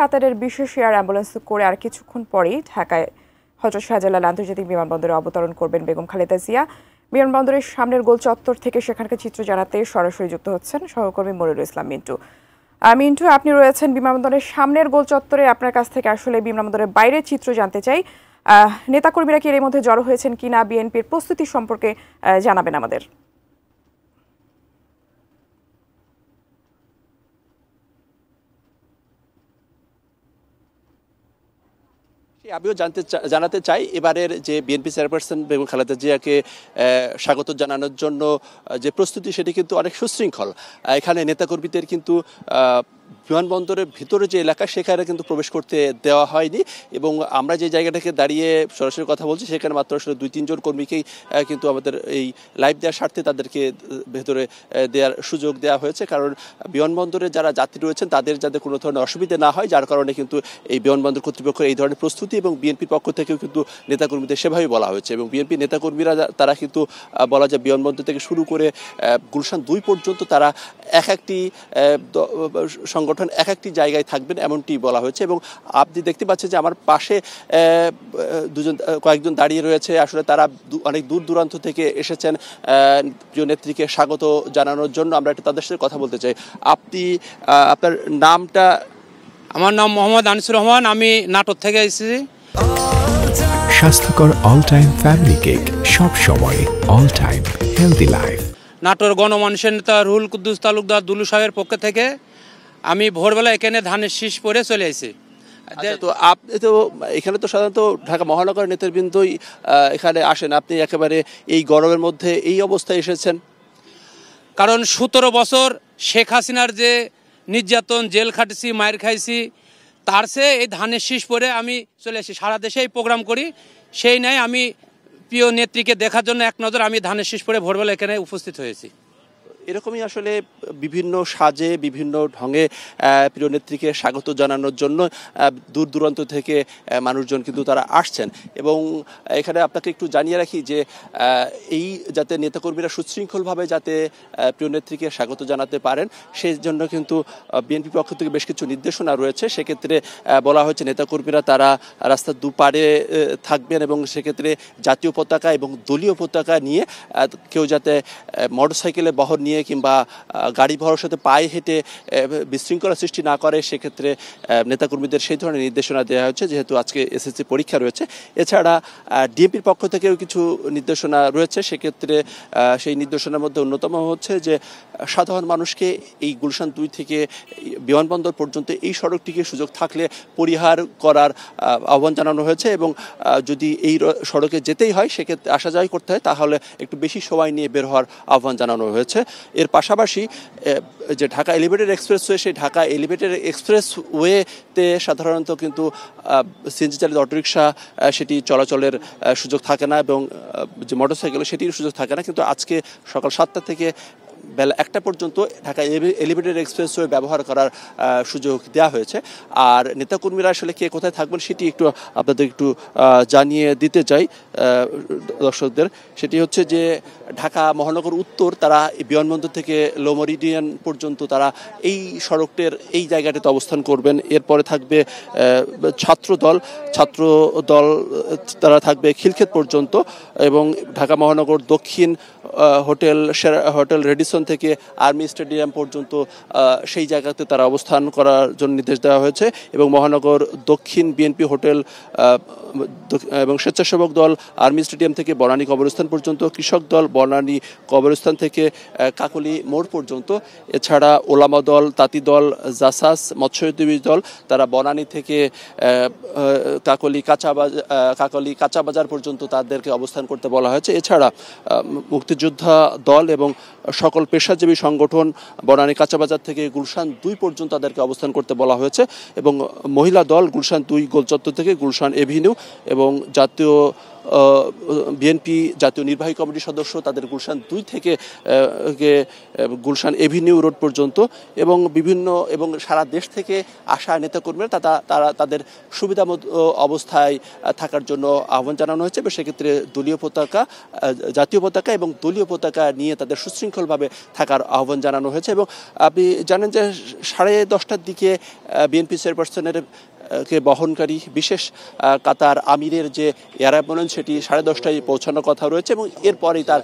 কাতারের বিশেষ air ambulance করে আর কিছুক্ষণ পরেই ঢাকায় হযরত শাহজালাল আন্তর্জাতিক বিমানবন্দরে অবতরণ করবেন বেগম খালেদা জিয়া। বিমানবন্দরের সামনের গোল চত্বর থেকে সেখানকার চিত্র জানাতে সরাসরি যুক্ত হচ্ছেন সহকর্মী মনিরুল ইসলাম মিন্টু। মিন্টু, আপনি রয়েছেন বিমানবন্দরের সামনের গোল চত্বরে, আপনার কাছ থেকে আসলে বিমানবন্দরের বাইরের চিত্র জানতে চাই। নেতাকর্মীরা কি এর মধ্যে জড়ো হয়েছেন কিনা, বিএনপির প্রস্তুতি সম্পর্কে জানাবেন আমাদের। আমিও জানাতে চাই এবারের যে বিএনপি চেয়ারপারসন বেগম খালেদা জিয়াকে স্বাগত জানানোর জন্য যে প্রস্তুতি সেটি কিন্তু অনেক সুশৃঙ্খল। এখানে নেতাকর্মীদের কিন্তু বিমানবন্দরের ভিতরে যে এলাকা সেখানে কিন্তু প্রবেশ করতে দেওয়া হয়নি এবং আমরা যে জায়গাটাকে দাঁড়িয়ে সরাসরি কথা বলছি সেখানে মাত্র আসলে 2-3 জন কর্মীকেই কিন্তু আমাদের এই লাইভ দেওয়ার স্বার্থে তাদেরকে ভেতরে দেওয়ার সুযোগ দেওয়া হয়েছে, কারণ বিমানবন্দরে যারা যাত্রী রয়েছেন তাদের যাতে কোনো ধরনের অসুবিধা না হয়, যার কারণে কিন্তু এই বিমানবন্দর কর্তৃপক্ষের এই ধরনের প্রস্তুতি এবং বিএনপির পক্ষ থেকেও কিন্তু নেতাকর্মীদের সেভাবেই বলা হয়েছে। এবং বিএনপি নেতাকর্মীরা তারা কিন্তু বলা যায় বিমানবন্দর থেকে শুরু করে গুলশান 2 পর্যন্ত তারা এক একটি সংগঠন এক একটি জায়গায় থাকবেন এমনটি বলা হয়েছে। এবং আপনি দেখতে পাচ্ছেন যে আমার পাশে কয়েকজন দাঁড়িয়ে রয়েছে, আসলে তারা অনেক দূর দূরান্ত থেকে এসেছেন প্রিয় নেত্রীকে স্বাগত জানানোর জন্য। আমরা একটু তাদের সাথে কথা বলতে চাই। আপনি আপনার নামটা? আমার নাম মোহাম্মদ আনিসুর রহমান, আমি নাটোর থেকে এসেছি। স্বাস্থ্যকর অল টাইম ফ্যামিলি কেক, সব সময় all time healthy life. Natore গণমানুষের নেতা রুহুল কুদ্দুস তালুকদার দুলু সাহেবের পক্ষ থেকে আমি ভোরবেলা এখানে ধানের শীষ পরে চলে এসেছি। তো আপনি তো এখানে তো সাধারণত ঢাকা মহানগর নেতৃবৃন্দই এখানে আসেন, আপনি একেবারে এই গরমের মধ্যে এই অবস্থায় এসেছেন? কারণ 17 বছর শেখ হাসিনার যে নির্যাতন, জেল খাটেছি, মায়ের খাইছি, তার চেয়ে এই ধানের শীষ পরে আমি চলে এসেছি। সারা দেশে এই প্রোগ্রাম করি, সেই নাই আমি প্রিয় নেত্রীকে দেখার জন্য এক নজর আমি ধানের শীষ পরে ভোরবেলা এখানে উপস্থিত হয়েছি। এরকমই আসলে বিভিন্ন সাজে বিভিন্ন ঢঙে প্রিয় নেত্রীকে স্বাগত জানানোর জন্য দূর দূরান্ত থেকে মানুষজন কিন্তু তারা আসছেন। এবং এখানে আপনাকে একটু জানিয়ে রাখি যে এই যাতে নেতাকর্মীরা সুশৃঙ্খলভাবে যাতে প্রিয় নেত্রীকে স্বাগত জানাতে পারেন সেই জন্য কিন্তু বিএনপি পক্ষ থেকে বেশ কিছু নির্দেশনা রয়েছে। সেক্ষেত্রে বলা হয়েছে নেতাকর্মীরা তারা রাস্তার দুপারে থাকবেন এবং সেক্ষেত্রে জাতীয় পতাকা এবং দলীয় পতাকা নিয়ে কেউ যাতে মোটরসাইকেলে বহর নিয়ে কিংবা গাড়ি ভরার সাথে পায়ে হেঁটে বিশৃঙ্খলা সৃষ্টি না করে, সেক্ষেত্রে নেতাকর্মীদের সেই ধরনের নির্দেশনা দেওয়া হয়েছে, যেহেতু আজকে এসএসসি পরীক্ষা রয়েছে। এছাড়া ডিএমপির পক্ষ থেকেও কিছু নির্দেশনা রয়েছে। সেক্ষেত্রে সেই নির্দেশনার মধ্যে অন্যতম হচ্ছে যে সাধারণ মানুষকে এই গুলশান 2 থেকে বিমানবন্দর পর্যন্ত এই সড়কটিকে সুযোগ থাকলে পরিহার করার আহ্বান জানানো হয়েছে এবং যদি এই সড়কে যেতেই হয় সেক্ষেত্রে আসা যাওয়া করতে হয় তাহলে একটু বেশি সময় নিয়ে বের হওয়ার আহ্বান জানানো হয়েছে। এর পাশাপাশি যে ঢাকা এলিভেটেড এক্সপ্রেসওয়ে, সেই ঢাকা এলিভেটেড এক্সপ্রেসওয়েতে সাধারণত কিন্তু সিএনজি চালিত অটোরিকশা সেটি চলাচলের সুযোগ থাকে না এবং যে মোটরসাইকেল সেটির সুযোগ থাকে না, কিন্তু আজকে সকাল 7টা থেকে বেলা 1টা পর্যন্ত ঢাকা এলিভেটেড এক্সপ্রেসওয়ে ব্যবহার করার সুযোগ দেওয়া হয়েছে। আর নেতাকর্মীরা আসলে কে কোথায় থাকবেন সেটি একটু আপনাদের একটু জানিয়ে দিতে চাই দর্শকদের। সেটি হচ্ছে যে ঢাকা মহানগর উত্তর তারা বিমানবন্দর থেকে লো মেরিডিয়ান পর্যন্ত তারা এই সড়কটির এই জায়গাটিতে অবস্থান করবেন। এরপরে থাকবে ছাত্রদল তারা থাকবে খিলক্ষেত পর্যন্ত এবং ঢাকা মহানগর দক্ষিণ হোটেল রেডিসন থেকে আর্মি স্টেডিয়াম পর্যন্ত সেই জায়গাতে তারা অবস্থান করার জন্য নির্দেশ দেওয়া হয়েছে। এবং মহানগর দক্ষিণ বিএনপি হোটেল এবং স্বেচ্ছাসেবক দল আর্মি স্টেডিয়াম থেকে বনানী কবরস্থান পর্যন্ত, কৃষক দল বনানী কবরস্থান থেকে কাকলি মোড় পর্যন্ত, এছাড়া ওলামা দল, তাঁতি দল, জাসাস, মৎস্যজীবী দল তারা বনানী থেকে কাকলি কাঁচা বাজার পর্যন্ত তাদেরকে অবস্থান করতে বলা হয়েছে। এছাড়া মুক্তিযোদ্ধা দল এবং সকল পেশাজীবী সংগঠন বনানী কাঁচা বাজার থেকে গুলশান 2 পর্যন্ত তাদেরকে অবস্থান করতে বলা হয়েছে এবং মহিলা দল গুলশান 2 গোলচত্বর থেকে গুলশান এভিনিউ এবং জাতীয় বিএনপি জাতীয় নির্বাহী কমিটির সদস্য তাদের গুলশান 2 থেকে গুলশান এভিনিউ রোড পর্যন্ত এবং এবং সারা দেশ থেকে আসা নেতাকর্মীরা তারা তাদের সুবিধা মতো অবস্থায় থাকার জন্য আহ্বান জানানো হয়েছে এবং সেক্ষেত্রে দলীয় পতাকা, জাতীয় পতাকা এবং দলীয় পতাকা নিয়ে তাদের সুশৃঙ্খলভাবে থাকার আহ্বান জানানো হয়েছে। এবং আপনি জানেন যে 10:30টার দিকে বিএনপি চেয়ারপারসনের কে বহনকারী বিশেষ কাতার আমিরের যে এয়ার অ্যাম্বুলেন্স সেটি 10:30টায় পৌঁছানোর কথা রয়েছে এবং এরপরেই তার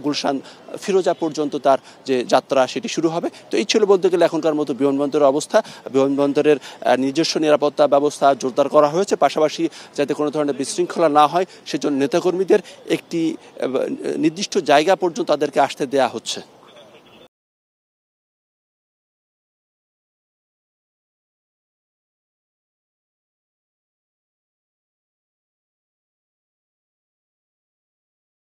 গুলশান ফিরোজা পর্যন্ত তার যে যাত্রা সেটি শুরু হবে। তো এই ছিল বলতে গেলে এখনকার মতো বিমানবন্দরের অবস্থা। বিমানবন্দরের নিজস্ব নিরাপত্তা ব্যবস্থা জোরদার করা হয়েছে, পাশাপাশি যাতে কোনো ধরনের বিশৃঙ্খলা না হয় সেজন্য নেতাকর্মীদের একটি নির্দিষ্ট জায়গা পর্যন্ত তাদেরকে আসতে দেওয়া হচ্ছে।